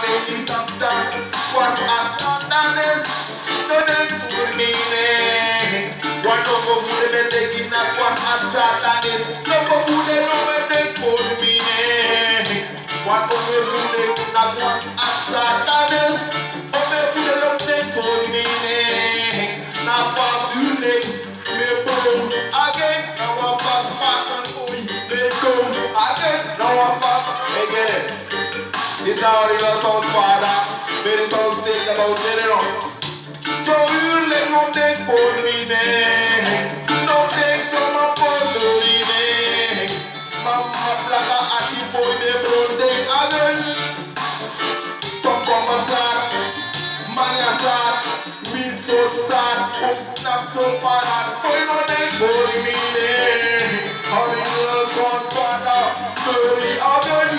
baby sometimes was a satanis. No them fool me ne. What over who they taking that was a satanis. No who they know when they fool me ne. What over who they that was a satanis. Over who they don't take fool me ne. Now fast you make me boom again. Now I'm fast back and boy. Me boom again. Now I'm fast again. It's not real sound father. Very sound think about it, you know. So you let no take for me, no take from a follow me. Mama plaga at the boy, they brought them again. Come from a sad, man a sad, we so sad, snap so bad, boy no take for me. How you son father, sorry again.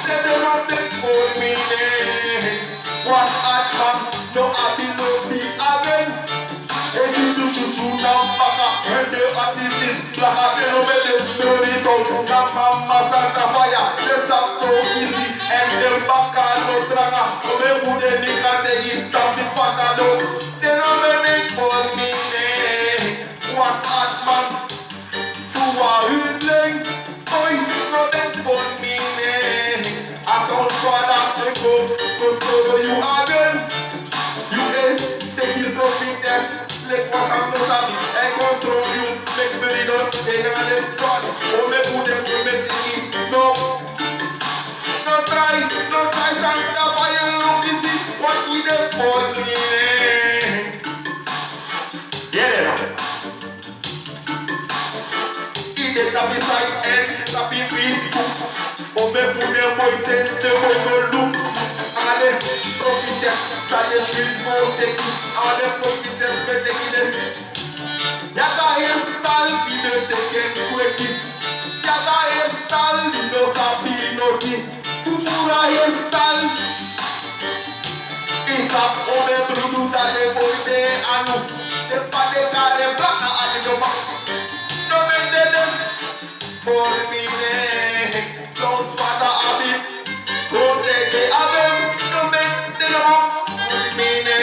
Let them have them for me. What at man, no happy no be again. And you do shoot down back and they are this black at the over the story. So now mama Santa fire, they stop so easy and them back and no drama. Come here for the nigga, they eat down the patado. They don't make for me. What at man, who are hidden? Boy, no them for me. I sound father, they go cover you again. You ain't taking profit test. Let what I'm not happy and control you. Make me know they are the start. Oh, me put them to make it. No, no try, Santa fire. This is what he did for me. Yeah, he did happy side and happy Facebook. Oh, me put them boys and the boys will look. And they profit test. And the streets will take it. And the profit test will take it. Yaga hairstyle, we don't take it quick. Yaga hairstyle, we don't sabi no key. Fufura hairstyle. It's up on the brudu that they boy they anu. The fatty car they black and the back. No men they them for me they. Sound father abi. Go take it again. No men they them for me they.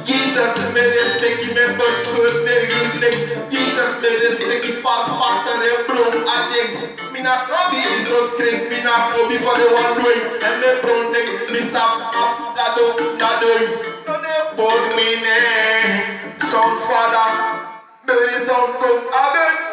Jesus made us make him a first good day you Jesus made us make it fast factor and broom and thing. Me not trouble is not trick, me not trouble for the one doing and me brown thing, me sap afgado not doing. No they put me name, sound father, very sound come again.